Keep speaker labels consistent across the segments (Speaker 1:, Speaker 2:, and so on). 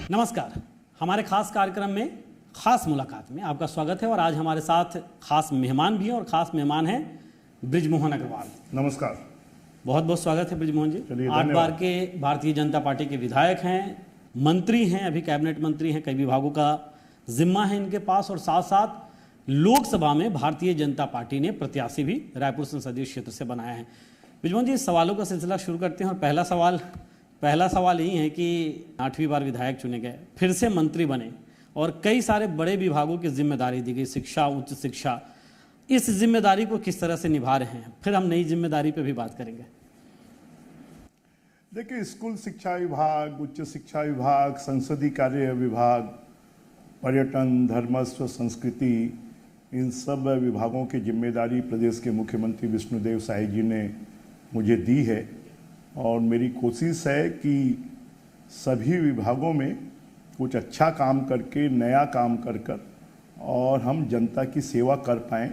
Speaker 1: नमस्कार, हमारे खास कार्यक्रम में खास मुलाकात में आपका स्वागत है। और आज हमारे साथ खास मेहमान भी हैं और खास मेहमान हैं बृजमोहन अग्रवाल।
Speaker 2: नमस्कार,
Speaker 1: बहुत बहुत स्वागत है बृजमोहन जी।
Speaker 2: चलिए,
Speaker 1: 8 बार के भारतीय जनता पार्टी के विधायक हैं, मंत्री हैं, अभी कैबिनेट मंत्री हैं, कई विभागों का जिम्मा है इनके पास, और साथ साथ लोकसभा में भारतीय जनता पार्टी ने प्रत्याशी भी रायपुर संसदीय क्षेत्र से बनाया है। बृजमोहन जी, सवालों का सिलसिला शुरू करते हैं और पहला सवाल यही है कि 8वीं बार विधायक चुने गए, फिर से मंत्री बने और कई सारे बड़े विभागों की जिम्मेदारी दी गई, शिक्षा, उच्च शिक्षा। इस जिम्मेदारी को किस तरह से निभा रहे हैं? फिर हम नई जिम्मेदारी पे भी बात करेंगे।
Speaker 2: देखिए, स्कूल शिक्षा विभाग, उच्च शिक्षा विभाग, संसदीय कार्य विभाग, पर्यटन, धर्मस्व, संस्कृति, इन सब विभागों की जिम्मेदारी प्रदेश के मुख्यमंत्री विष्णुदेव साय जी ने मुझे दी है। और मेरी कोशिश है कि सभी विभागों में कुछ अच्छा काम करके, नया काम कर और हम जनता की सेवा कर पाएँ,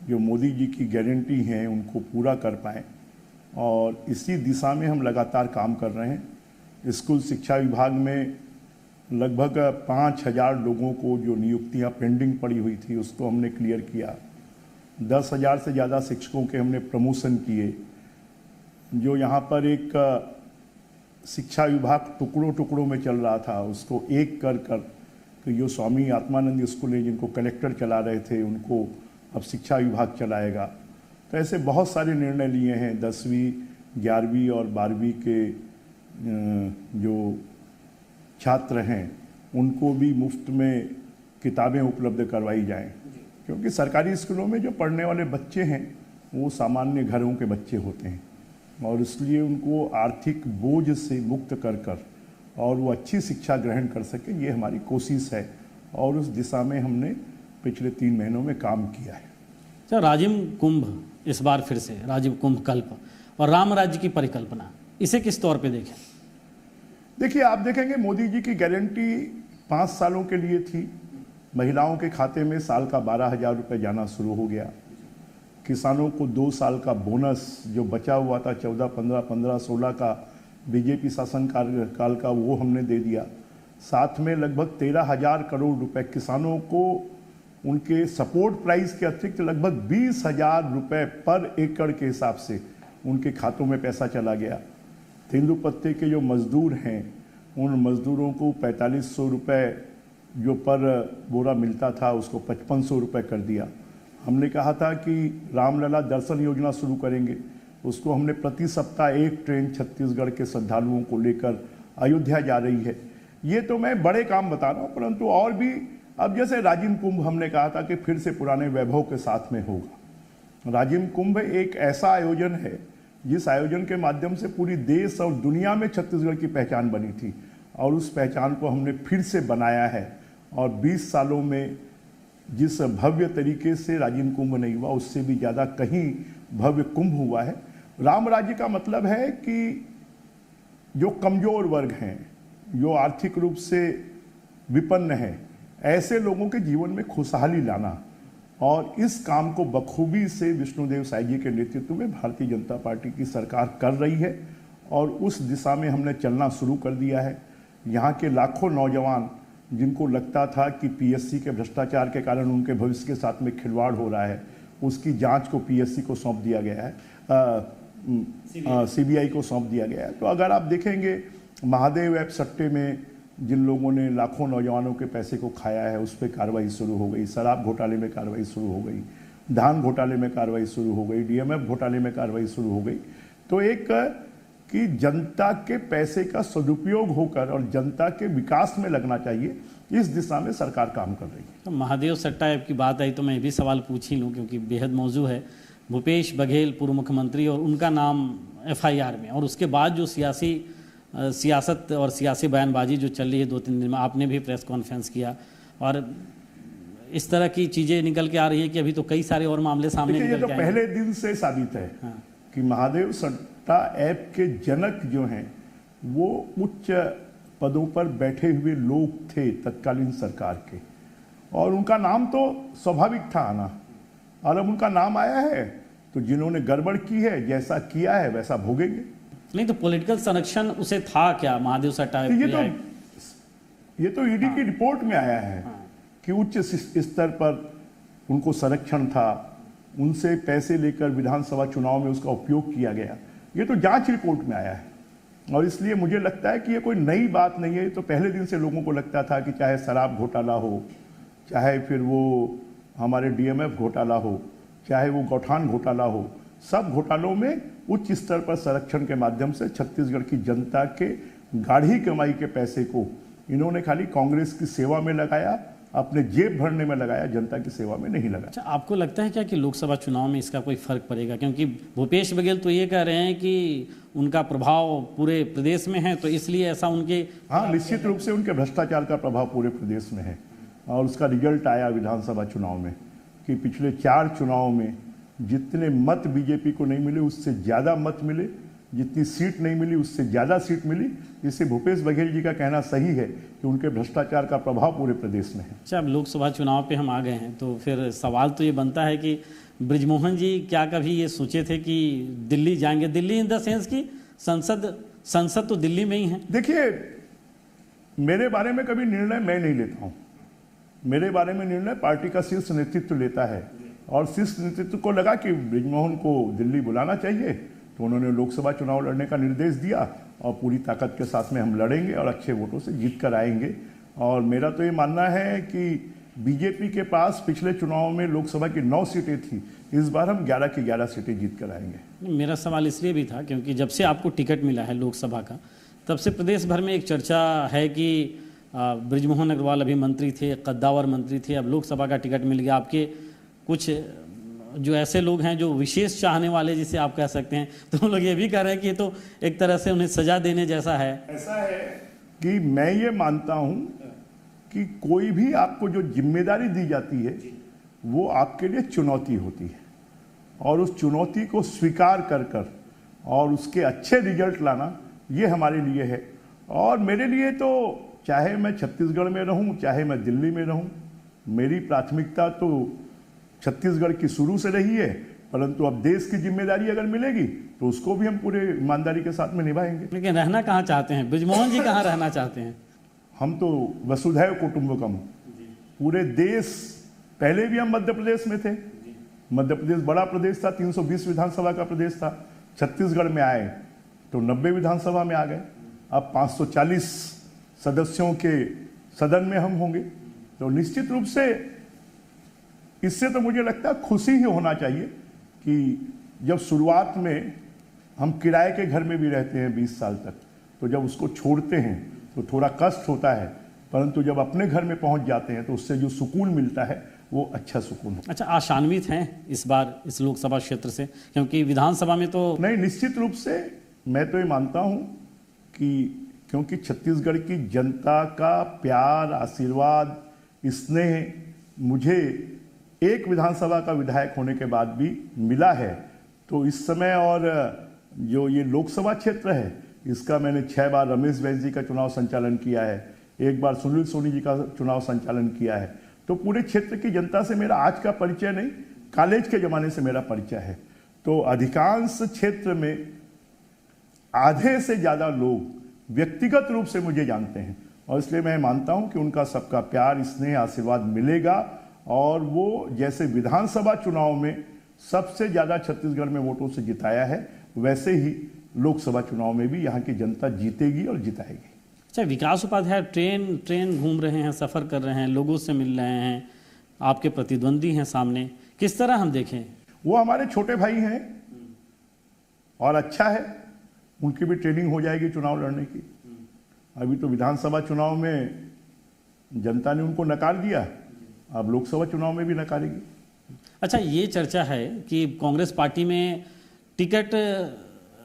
Speaker 2: जो मोदी जी की गारंटी हैं उनको पूरा कर पाएँ। और इसी दिशा में हम लगातार काम कर रहे हैं। स्कूल शिक्षा विभाग में लगभग 5,000 लोगों को जो नियुक्तियां पेंडिंग पड़ी हुई थी उसको हमने क्लियर किया। 10,000 से ज़्यादा शिक्षकों के हमने प्रमोशन किए। जो यहाँ पर एक शिक्षा विभाग टुकड़ों टुकड़ों में चल रहा था उसको एक कर कि जो स्वामी आत्मानंद स्कूल है जिनको कलेक्टर चला रहे थे उनको अब शिक्षा विभाग चलाएगा। तो ऐसे बहुत सारे निर्णय लिए हैं। 10वीं, 11वीं और 12वीं के जो छात्र हैं उनको भी मुफ्त में किताबें उपलब्ध करवाई जाएं, क्योंकि सरकारी स्कूलों में जो पढ़ने वाले बच्चे हैं वो सामान्य घरों के बच्चे होते हैं और इसलिए उनको आर्थिक बोझ से मुक्त कर और वो अच्छी शिक्षा ग्रहण कर सके, ये हमारी कोशिश है और उस दिशा में हमने पिछले 3 महीनों में काम किया है।
Speaker 1: सर, राजीव कुंभ इस बार फिर से राजीव कुंभ कल्प और राम राज्य की परिकल्पना, इसे किस तौर पे देखें?
Speaker 2: देखिए, आप देखेंगे मोदी जी की गारंटी 5 सालों के लिए थी। महिलाओं के खाते में साल का 12,000 रुपये जाना शुरू हो गया। किसानों को 2 साल का बोनस जो बचा हुआ था 14, 15, 15, 16 का बीजेपी शासन काल का, वो हमने दे दिया। साथ में लगभग 13,000 करोड़ रुपए किसानों को उनके सपोर्ट प्राइस के अतिरिक्त लगभग 20,000 रुपये पर एकड़ के हिसाब से उनके खातों में पैसा चला गया। तेंदुपत्ते के जो मजदूर हैं उन मजदूरों को 4,500 रुपये जो पर बोरा मिलता था उसको 5,500 रुपये कर दिया। हमने कहा था कि रामलला दर्शन योजना शुरू करेंगे, उसको हमने प्रति सप्ताह 1 ट्रेन छत्तीसगढ़ के श्रद्धालुओं को लेकर अयोध्या जा रही है। ये तो मैं बड़े काम बता रहा हूँ, परंतु और भी अब जैसे राजीव कुंभ हमने कहा था कि फिर से पुराने वैभव के साथ में होगा। राजीव कुंभ एक ऐसा आयोजन है जिस आयोजन के माध्यम से पूरी देश और दुनिया में छत्तीसगढ़ की पहचान बनी थी और उस पहचान को हमने फिर से बनाया है। और 20 सालों में जिस भव्य तरीके से राजीव कुंभ नहीं हुआ उससे भी ज़्यादा कहीं भव्य कुंभ हुआ है। राम राज्य का मतलब है कि जो कमज़ोर वर्ग हैं, जो आर्थिक रूप से विपन्न हैं, ऐसे लोगों के जीवन में खुशहाली लाना, और इस काम को बखूबी से विष्णुदेव साय जी के नेतृत्व में भारतीय जनता पार्टी की सरकार कर रही है और उस दिशा में हमने चलना शुरू कर दिया है। यहाँ के लाखों नौजवान जिनको लगता था कि पीएससी के भ्रष्टाचार के कारण उनके भविष्य के साथ में खिलवाड़ हो रहा है, उसकी जांच को पीएससी को सौंप दिया गया है, सीबीआई को सौंप दिया गया है। तो अगर आप देखेंगे महादेव ऐप सट्टे में जिन लोगों ने लाखों नौजवानों के पैसे को खाया है उस पर कार्रवाई शुरू हो गई, शराब घोटाले में कार्रवाई शुरू हो गई, धान घोटाले में कार्रवाई शुरू हो गई, डीएमएफ घोटाले में कार्रवाई शुरू हो गई। तो एक कि जनता के पैसे का सदुपयोग होकर और जनता के विकास में लगना चाहिए, इस दिशा में सरकार काम कर रही है।
Speaker 1: तो महादेव सट्टा ऐप की बात आई तो मैं ये भी सवाल पूछ ही लूँ क्योंकि बेहद मौजू है। भूपेश बघेल पूर्व मुख्यमंत्री और उनका नाम एफआईआर में, और उसके बाद जो सियासत और सियासी बयानबाजी जो चल रही है 2-3 दिन में, आपने भी प्रेस कॉन्फ्रेंस किया और इस तरह की चीज़ें निकल के आ रही है कि अभी तो कई सारे और मामले सामने निकल के आए हैं।
Speaker 2: पहले दिन से साबित है कि महादेव सट्टा ऐप के जनक जो हैं वो उच्च पदों पर बैठे हुए लोग थे तत्कालीन सरकार के, और उनका नाम तो स्वाभाविक था आना, और अब उनका नाम आया है तो जिन्होंने गड़बड़ की है, जैसा किया है वैसा भोगेंगे।
Speaker 1: नहीं तो पॉलिटिकल संरक्षण उसे था क्या महादेव सट्टा?
Speaker 2: ये तो ये तो ईडी की रिपोर्ट में आया है कि उच्च स्तर पर उनको संरक्षण था, उनसे पैसे लेकर विधानसभा चुनाव में उसका उपयोग किया गया। ये तो जांच रिपोर्ट में आया है और इसलिए मुझे लगता है कि ये कोई नई बात नहीं है। तो पहले दिन से लोगों को लगता था कि चाहे शराब घोटाला हो, चाहे फिर वो हमारे डीएमएफ घोटाला हो, चाहे वो गौठान घोटाला हो, सब घोटालों में उच्च स्तर पर संरक्षण के माध्यम से छत्तीसगढ़ की जनता के गाढ़ी कमाई के पैसे को इन्होंने खाली कांग्रेस की सेवा में लगाया, अपने जेब भरने में लगाया, जनता की सेवा में नहीं लगाया।
Speaker 1: अच्छा, आपको लगता है क्या कि लोकसभा चुनाव में इसका कोई फर्क पड़ेगा? क्योंकि भूपेश बघेल तो ये कह रहे हैं कि उनका प्रभाव पूरे प्रदेश में है, तो इसलिए ऐसा उनके
Speaker 2: हाँ, निश्चित रूप से उनके भ्रष्टाचार का प्रभाव पूरे प्रदेश में है और उसका रिजल्ट आया विधानसभा चुनाव में कि पिछले 4 चुनाव में जितने मत बीजेपी को नहीं मिले उससे ज़्यादा मत मिले, जितनी सीट नहीं मिली उससे ज़्यादा सीट मिली। इससे भूपेश बघेल जी का कहना सही है कि उनके भ्रष्टाचार का प्रभाव पूरे प्रदेश में है।
Speaker 1: अच्छा, अब लोकसभा चुनाव पे हम आ गए हैं तो फिर सवाल तो ये बनता है कि बृजमोहन जी क्या कभी ये सोचे थे कि दिल्ली जाएंगे? दिल्ली इन द सेंस की संसद तो दिल्ली में ही है।
Speaker 2: देखिए, मेरे बारे में कभी निर्णय मैं नहीं लेता हूँ। मेरे बारे में निर्णय पार्टी का शीर्ष नेतृत्व लेता है और शीर्ष नेतृत्व को लगा कि बृजमोहन को दिल्ली बुलाना चाहिए तो उन्होंने लोकसभा चुनाव लड़ने का निर्देश दिया और पूरी ताकत के साथ में हम लड़ेंगे और अच्छे वोटों से जीत कर आएंगे। और मेरा तो ये मानना है कि बीजेपी के पास पिछले चुनाव में लोकसभा की 9 सीटें थी, इस बार हम 11 की 11 सीटें जीत कर आएंगे।
Speaker 1: मेरा सवाल इसलिए भी था क्योंकि जब से आपको टिकट मिला है लोकसभा का, तब से प्रदेश भर में एक चर्चा है कि बृजमोहन अग्रवाल अभी मंत्री थे, कद्दावर मंत्री थे, अब लोकसभा का टिकट मिल गया। आपके कुछ जो ऐसे लोग हैं जो विशेष चाहने वाले जिसे आप कह सकते हैं, तो हम लोग ये भी कह रहे हैं कि ये तो एक तरह से उन्हें सजा देने जैसा है।
Speaker 2: ऐसा है कि मैं ये मानता हूं कि कोई भी आपको जो जिम्मेदारी दी जाती है वो आपके लिए चुनौती होती है और उस चुनौती को स्वीकार कर और उसके अच्छे रिजल्ट लाना ये हमारे लिए है। और मेरे लिए तो चाहे मैं छत्तीसगढ़ में रहूं, चाहे मैं दिल्ली में रहूं, मेरी प्राथमिकता तो छत्तीसगढ़ की शुरू से रही है, परंतु अब देश की जिम्मेदारी अगर मिलेगी तो उसको भी हम पूरे ईमानदारी के साथ में निभाएंगे।
Speaker 1: लेकिन रहना कहाँ चाहते हैं बृजमोहन जी? कहाँ रहना चाहते हैं?
Speaker 2: हम तो वसुधैव कुटुंबकम, पूरे देश। पहले भी हम मध्य प्रदेश में थे, मध्य प्रदेश बड़ा प्रदेश था, 320 विधानसभा का प्रदेश था। छत्तीसगढ़ में आए तो 90 विधानसभा में आ गए, अब 540 सदस्यों के सदन में हम होंगे। तो निश्चित रूप से इससे तो मुझे लगता है खुशी ही होना चाहिए कि जब शुरुआत में हम किराए के घर में भी रहते हैं 20 साल तक, तो जब उसको छोड़ते हैं तो थोड़ा कष्ट होता है, परंतु जब अपने घर में पहुंच जाते हैं तो उससे जो सुकून मिलता है वो अच्छा सुकून है।
Speaker 1: अच्छा, आशान्वित हैं इस बार इस लोकसभा क्षेत्र से? क्योंकि विधानसभा में तो
Speaker 2: नहीं, निश्चित रूप से मैं तो ये मानता हूं कि क्योंकि छत्तीसगढ़ की जनता का प्यार, आशीर्वाद, स्नेह मुझे एक विधानसभा का विधायक होने के बाद भी मिला है, तो इस समय और जो ये लोकसभा क्षेत्र है इसका मैंने 6 बार रमेश बैस जी का चुनाव संचालन किया है, 1 बार सुनील सोनी जी का चुनाव संचालन किया है। तो पूरे क्षेत्र की जनता से मेरा आज का परिचय नहीं, कॉलेज के ज़माने से मेरा परिचय है। तो अधिकांश क्षेत्र में आधे से ज़्यादा लोग व्यक्तिगत रूप से मुझे जानते हैं और इसलिए मैं मानता हूं कि उनका सबका प्यार, स्नेह, आशीर्वाद मिलेगा और वो जैसे विधानसभा चुनाव में सबसे ज़्यादा छत्तीसगढ़ में वोटों से जिताया है, वैसे ही लोकसभा चुनाव में भी यहाँ की जनता जीतेगी और जिताएगी।
Speaker 1: अच्छा, विकास उपाध्याय ट्रेन घूम रहे हैं, सफ़र कर रहे हैं, लोगों से मिल रहे हैं, आपके प्रतिद्वंदी हैं सामने, किस तरह हम देखें?
Speaker 2: वो हमारे छोटे भाई हैं और अच्छा है, उनकी भी ट्रेनिंग हो जाएगी चुनाव लड़ने की। अभी तो विधानसभा चुनाव में जनता ने उनको नकार दिया, अब लोकसभा चुनाव में भी नकारेगी।
Speaker 1: अच्छा, ये चर्चा है कि कांग्रेस पार्टी में टिकट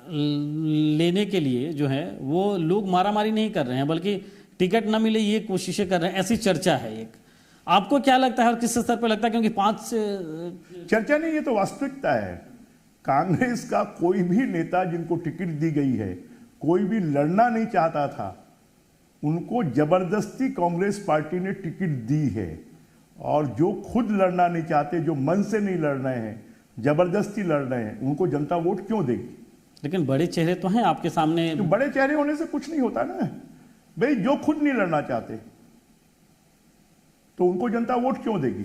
Speaker 1: लेने के लिए जो है वो लोग मारामारी नहीं कर रहे हैं, बल्कि टिकट न मिले ये कोशिशें कर रहे हैं, ऐसी चर्चा है एक। आपको क्या लगता है और किस स्तर पर लगता है? क्योंकि 5
Speaker 2: चर्चा नहीं, ये तो वास्तविकता है। कांग्रेस का कोई भी नेता जिनको टिकट दी गई है, कोई भी लड़ना नहीं चाहता था, उनको जबरदस्ती कांग्रेस पार्टी ने टिकट दी है। और जो खुद लड़ना नहीं चाहते, जो मन से नहीं लड़ रहे हैं, जबरदस्ती लड़ रहे हैं, उनको जनता वोट क्यों देगी?
Speaker 1: लेकिन बड़े चेहरे तो हैं आपके सामने।
Speaker 2: तो बड़े चेहरे होने से कुछ नहीं होता ना भाई, जो खुद नहीं लड़ना चाहते तो उनको जनता वोट क्यों देगी?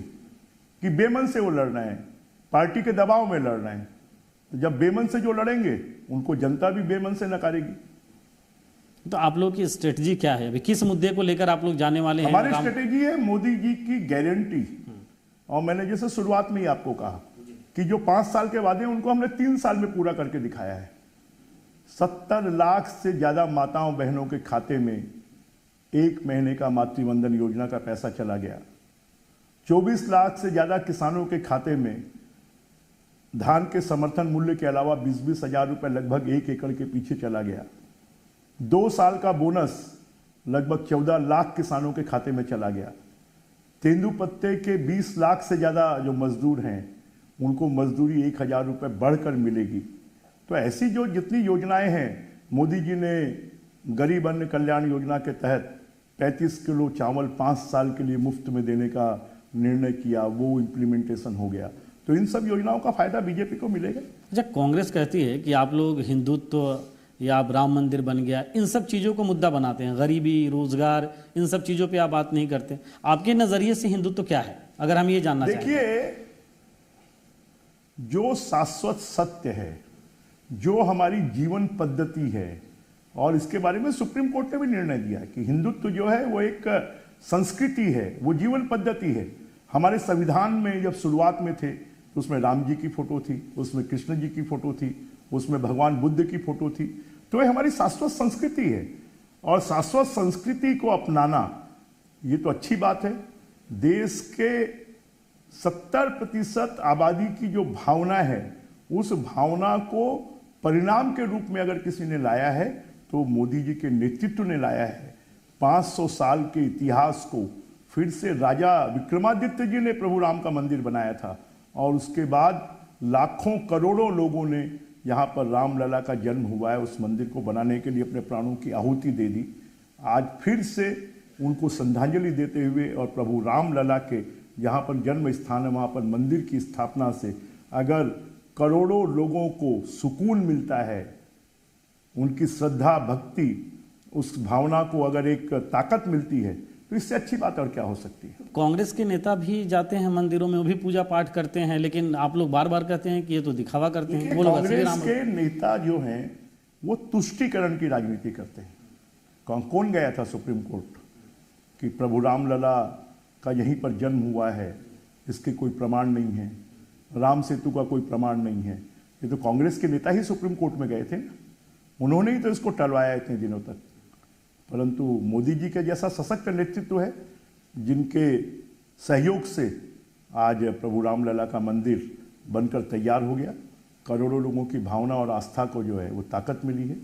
Speaker 2: कि बेमन से वो लड़ रहे हैं, पार्टी के दबाव में लड़ रहे हैं। तो जब बेमन से जो लड़ेंगे उनको जनता भी बेमन से नकारेगी।
Speaker 1: तो आप लोग की स्ट्रेटजी क्या है, अभी किस मुद्दे को लेकर आप लोग जाने वाले हैं?
Speaker 2: हमारी स्ट्रेटेजी है मोदी जी की गारंटी। और मैंने जैसे शुरुआत में ही आपको कहा कि जो 5 साल के वादे हैं उनको हमने 3 साल में पूरा करके दिखाया है। 70 लाख से ज्यादा माताओं बहनों के खाते में 1 महीने का मातृवंदन योजना का पैसा चला गया। 24 लाख से ज्यादा किसानों के खाते में धान के समर्थन मूल्य के अलावा 20-20 हजार रुपए लगभग 1 एकड़ के पीछे चला गया। 2 साल का बोनस लगभग 14 लाख किसानों के खाते में चला गया। तेंदुपत्ते के 20 लाख से ज्यादा जो मजदूर हैं उनको मजदूरी 1,000 रुपए बढ़कर मिलेगी। तो ऐसी जो जितनी योजनाएं हैं, मोदी जी ने गरीब अन्न कल्याण योजना के तहत 35 किलो चावल 5 साल के लिए मुफ्त में देने का निर्णय किया, वो इम्प्लीमेंटेशन हो गया। तो इन सब योजनाओं का फायदा बीजेपी को मिलेगा।
Speaker 1: अच्छा, कांग्रेस कहती है कि आप लोग हिंदुत्व या अब राम मंदिर बन गया, इन सब चीज़ों को मुद्दा बनाते हैं, गरीबी, रोजगार, इन सब चीज़ों पे आप बात नहीं करते। आपके नज़रिए से हिंदुत्व क्या है, अगर हम ये जानना चाहें?
Speaker 2: देखिए, जो शाश्वत सत्य है, जो हमारी जीवन पद्धति है, और इसके बारे में सुप्रीम कोर्ट ने भी निर्णय दिया कि हिंदुत्व जो है वो एक संस्कृति है, वो जीवन पद्धति है। हमारे संविधान में जब शुरुआत में थे तो उसमें राम जी की फोटो थी, उसमें कृष्ण जी की फोटो थी, उसमें भगवान बुद्ध की फोटो थी। तो ये हमारी शाश्वत संस्कृति है, और शाश्वत संस्कृति को अपनाना ये तो अच्छी बात है। देश के 70% आबादी की जो भावना है, उस भावना को परिणाम के रूप में अगर किसी ने लाया है तो मोदी जी के नेतृत्व ने लाया है। 500 साल के इतिहास को फिर से राजा विक्रमादित्य जी ने प्रभु राम का मंदिर बनाया था, और उसके बाद लाखों करोड़ों लोगों ने यहाँ पर रामलला का जन्म हुआ है, उस मंदिर को बनाने के लिए अपने प्राणों की आहुति दे दी। आज फिर से उनको श्रद्धांजलि देते हुए और प्रभु रामलला के जहाँ पर जन्म स्थान है वहाँ पर मंदिर की स्थापना से अगर करोड़ों लोगों को सुकून मिलता है, उनकी श्रद्धा भक्ति, उस भावना को अगर एक ताकत मिलती है, तो इससे अच्छी बात और क्या हो सकती है।
Speaker 1: कांग्रेस के नेता भी जाते हैं मंदिरों में, वो भी पूजा पाठ करते हैं, लेकिन आप लोग बार बार कहते हैं कि ये तो दिखावा करते हैं। वो
Speaker 2: कांग्रेस के नेता जो हैं वो तुष्टीकरण की राजनीति करते हैं। कौन गया था सुप्रीम कोर्ट कि प्रभु रामलला का यहीं पर जन्म हुआ है, इसके कोई प्रमाण नहीं है, राम सेतु का कोई प्रमाण नहीं है? ये तो कांग्रेस के नेता ही सुप्रीम कोर्ट में गए थे ना, उन्होंने ही तो इसको टलवाया इतने दिनों तक। परंतु मोदी जी के जैसा सशक्त नेतृत्व है, जिनके सहयोग से आज प्रभु रामलला का मंदिर बनकर तैयार हो गया, करोड़ों लोगों की भावना और आस्था को जो है वो ताकत मिली है।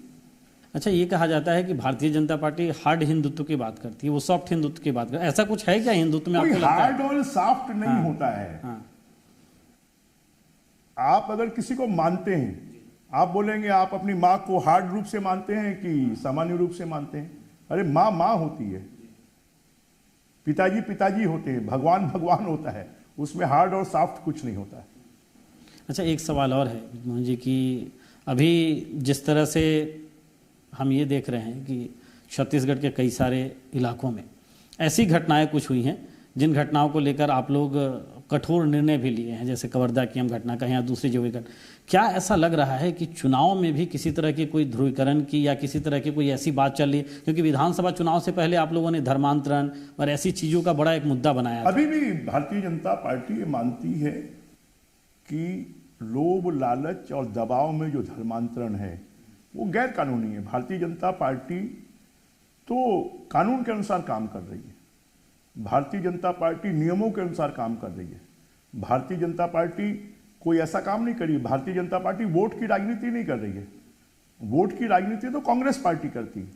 Speaker 1: अच्छा, ये कहा जाता है कि भारतीय जनता पार्टी हार्ड हिंदुत्व की बात करती है, वो सॉफ्ट हिंदुत्व की बात करती है। ऐसा कुछ है क्या हिंदुत्व में? आपको
Speaker 2: हार्ड और सॉफ्ट नहीं होता है। आप अगर किसी को मानते हैं, आप बोलेंगे आप अपनी माँ को हार्ड रूप से मानते हैं कि सामान्य रूप से मानते हैं? अरे माँ माँ होती है, पिताजी पिताजी होते हैं, भगवान भगवान होता है, उसमें हार्ड और सॉफ्ट कुछ नहीं होता है।
Speaker 1: अच्छा, एक सवाल और है मोहन जी कि अभी जिस तरह से हम ये देख रहे हैं कि छत्तीसगढ़ के कई सारे इलाकों में ऐसी घटनाएं कुछ हुई हैं जिन घटनाओं को लेकर आप लोग कठोर निर्णय भी लिए हैं, जैसे कवर्धा की हम घटना कहें या दूसरी जो घटना। क्या ऐसा लग रहा है कि चुनाव में भी किसी तरह की कोई ध्रुवीकरण की या किसी तरह की कोई ऐसी बात चल रही है? क्योंकि विधानसभा चुनाव से पहले आप लोगों ने धर्मांतरण और ऐसी चीज़ों का बड़ा एक मुद्दा बनाया था।
Speaker 2: अभी भी भारतीय जनता पार्टी ये मानती है कि लोभ लालच और दबाव में जो धर्मांतरण है वो गैर कानूनी है। भारतीय जनता पार्टी तो कानून के अनुसार काम कर रही है, भारतीय जनता पार्टी नियमों के अनुसार काम कर रही है। भारतीय जनता पार्टी कोई ऐसा काम नहीं करी। भारतीय जनता पार्टी वोट की राजनीति नहीं कर रही है। वोट की राजनीति तो कांग्रेस पार्टी करती है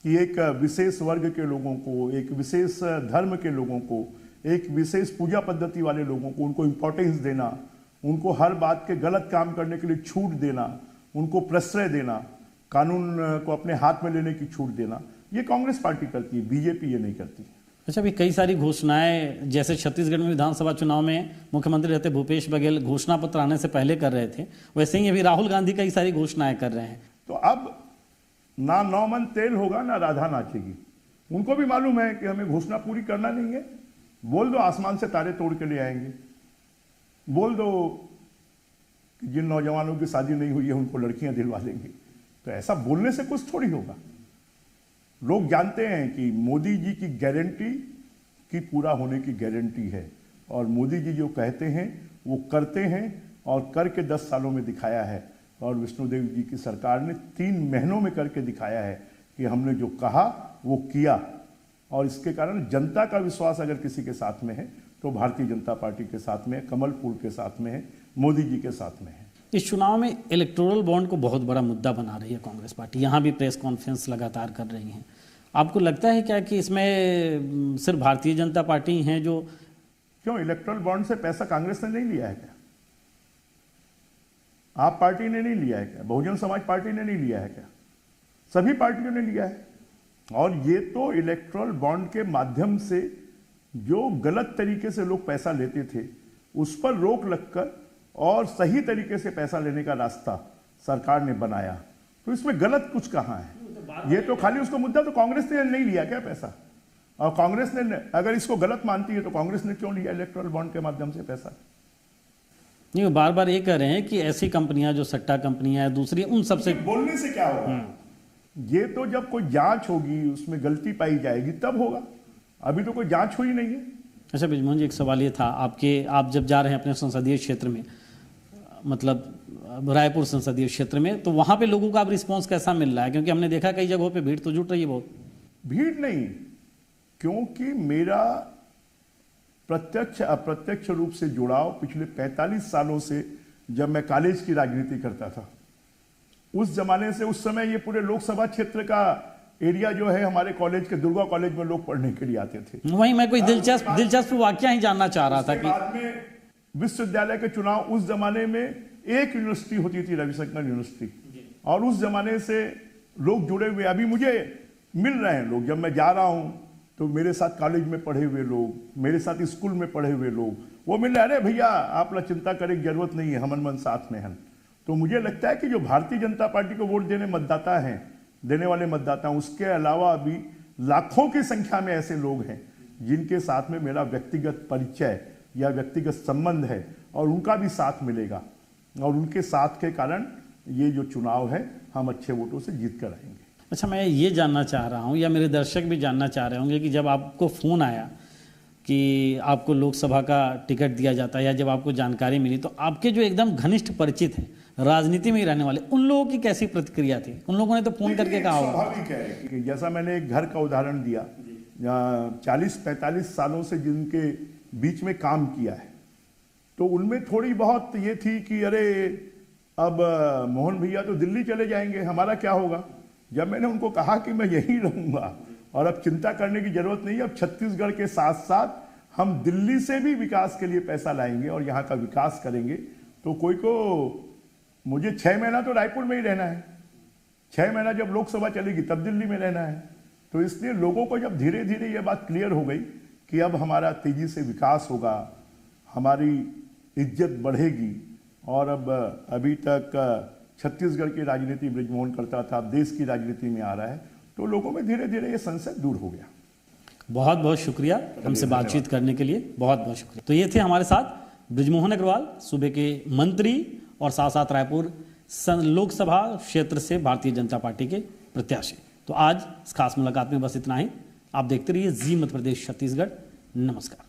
Speaker 2: कि एक विशेष वर्ग के लोगों को, एक विशेष धर्म के लोगों को, एक विशेष पूजा पद्धति वाले लोगों को उनको इंपॉर्टेंस देना, उनको हर बात के गलत काम करने के लिए छूट देना, उनको प्रश्रय देना, कानून को अपने हाथ में लेने की छूट देना, ये कांग्रेस पार्टी करती है, बीजेपी ये नहीं करती।
Speaker 1: अच्छा, अभी कई सारी घोषणाएं जैसे छत्तीसगढ़ में विधानसभा चुनाव में मुख्यमंत्री रहते भूपेश बघेल घोषणा पत्र आने से पहले कर रहे थे, वैसे ही अभी राहुल गांधी कई सारी घोषणाएं कर रहे हैं।
Speaker 2: तो अब ना 9 मन तेल होगा ना राधा नाचेगी। उनको भी मालूम है कि हमें घोषणा पूरी करना नहीं है, बोल दो आसमान से तारे तोड़ के ले आएंगे, बोल दो कि जिन नौजवानों की शादी नहीं हुई है उनको लड़कियां दिलवा देंगे। तो ऐसा बोलने से कुछ थोड़ी होगा। लोग जानते हैं कि मोदी जी की गारंटी की पूरा होने की गारंटी है, और मोदी जी जो कहते हैं वो करते हैं, और करके 10 सालों में दिखाया है। और विष्णुदेव जी की सरकार ने 3 महीनों में करके दिखाया है कि हमने जो कहा वो किया, और इसके कारण जनता का विश्वास अगर किसी के साथ में है तो भारतीय जनता पार्टी के साथ में है, कमल फूल के साथ में है, मोदी जी के साथ में है।
Speaker 1: इस चुनाव में इलेक्टोरल बॉन्ड को बहुत बड़ा मुद्दा बना रही है कांग्रेस पार्टी, यहाँ भी प्रेस कॉन्फ्रेंस लगातार कर रही हैं। आपको लगता है क्या कि इसमें सिर्फ भारतीय जनता पार्टी हैं जो?
Speaker 2: क्यों, इलेक्टोरल बॉन्ड से पैसा कांग्रेस ने नहीं लिया है क्या? आप पार्टी ने नहीं लिया है क्या? बहुजन समाज पार्टी ने नहीं लिया है क्या? सभी पार्टियों ने लिया है। और ये तो इलेक्टोरल बॉन्ड के माध्यम से जो गलत तरीके से लोग पैसा लेते थे उस पर रोक लगकर और सही तरीके से पैसा लेने का रास्ता सरकार ने बनाया। तो इसमें गलत कुछ कहां है? ये तो खाली उसको मुद्दा, तो कांग्रेस ने नहीं लिया क्या पैसा? और कांग्रेस ने अगर इसको गलत मानती है तो कांग्रेस ने क्यों लिया इलेक्टोरल बॉन्ड के माध्यम से पैसा?
Speaker 1: नहीं, बार बार ये कह रहे हैं कि ऐसी कंपनियां जो सट्टा कंपनियां हैं दूसरी, उन सबसे
Speaker 2: बोलने से क्या होगा? ये तो जब कोई जांच होगी, उसमें गलती पाई जाएगी तब होगा। अभी तो कोई जांच हुई नहीं है।
Speaker 1: अच्छा बृजमोहन जी, एक सवाल ये था, आप जब जा रहे हैं अपने संसदीय क्षेत्र में, मतलब रायपुर संसदीय क्षेत्र में, तो वहां पे लोगों का अब रिस्पांस कैसा मिल रहा है? क्योंकि हमने देखा कई जगहों पे भीड़ तो जुट रही है बहुत।
Speaker 2: भीड़ नहीं, क्योंकि मेरा प्रत्यक्ष अप्रत्यक्ष रूप से जुड़ाव पिछले 45 सालों से, जब मैं कॉलेज की राजनीति करता था उस जमाने से, उस समय ये पूरे लोकसभा क्षेत्र का एरिया जो है, हमारे कॉलेज के दुर्गा कॉलेज में लोग पढ़ने के लिए आते थे।
Speaker 1: वहीं मैं कोई दिलचस्प वाकया ही जानना चाह रहा था कि
Speaker 2: बाद में विश्वविद्यालय के चुनाव, उस जमाने में एक यूनिवर्सिटी होती थी, रविशंकर यूनिवर्सिटी, और उस जमाने से लोग जुड़े हुए अभी मुझे मिल रहे हैं। लोग जब मैं जा रहा हूं तो मेरे साथ कॉलेज में पढ़े हुए लोग, मेरे साथ स्कूल में पढ़े हुए लोग, वो मिल रहे हैं, अरे भैया आप लोग चिंता करने की जरूरत नहीं है, हमन मन साथ में हैं। तो मुझे लगता है कि जो भारतीय जनता पार्टी को वोट देने वाले मतदाता हैं, उसके अलावा अभी लाखों की संख्या में ऐसे लोग हैं जिनके साथ में मेरा व्यक्तिगत परिचय या व्यक्तिगत संबंध है, और उनका भी साथ मिलेगा, और उनके साथ के कारण ये जो चुनाव है हम अच्छे वोटों से जीत कर आएंगे।
Speaker 1: अच्छा, मैं ये जानना चाह रहा हूँ, या मेरे दर्शक भी जानना चाह रहे होंगे कि जब आपको फ़ोन आया कि आपको लोकसभा का टिकट दिया जाता है, या जब आपको जानकारी मिली, तो आपके जो एकदम घनिष्ठ परिचित हैं, राजनीति में ही रहने वाले, उन लोगों की कैसी प्रतिक्रिया थी? उन लोगों ने तो फोन करके कहा होगा।
Speaker 2: स्वाभाविक है कि जैसा मैंने एक घर का उदाहरण दिया, 40-45 सालों से जिनके बीच में काम किया है, तो उनमें थोड़ी बहुत ये थी कि अरे अब मोहन भैया तो दिल्ली चले जाएंगे, हमारा क्या होगा? जब मैंने उनको कहा कि मैं यहीं रहूंगा और अब चिंता करने की जरूरत नहीं है, अब छत्तीसगढ़ के साथ साथ हम दिल्ली से भी विकास के लिए पैसा लाएंगे और यहाँ का विकास करेंगे, तो कोई को मुझे 6 महीना तो रायपुर में ही रहना है, 6 महीना जब लोकसभा चलेगी तब दिल्ली में रहना है। तो इसलिए लोगों को जब धीरे धीरे ये बात क्लियर हो गई कि अब हमारा तेजी से विकास होगा, हमारी इज्जत बढ़ेगी, और अब अभी तक छत्तीसगढ़ की राजनीति बृजमोहन करता था, अब देश की राजनीति में आ रहा है, तो लोगों में धीरे धीरे ये संशय दूर हो गया।
Speaker 1: बहुत बहुत शुक्रिया हमसे बातचीत करने के लिए, बहुत बहुत शुक्रिया। तो ये थे हमारे साथ बृजमोहन अग्रवाल, सूबे के मंत्री और साथ साथ रायपुर लोकसभा क्षेत्र से भारतीय जनता पार्टी के प्रत्याशी। तो आज इस खास मुलाकात में बस इतना ही। आप देखते रहिए जी मध्य प्रदेश छत्तीसगढ़। नमस्कार।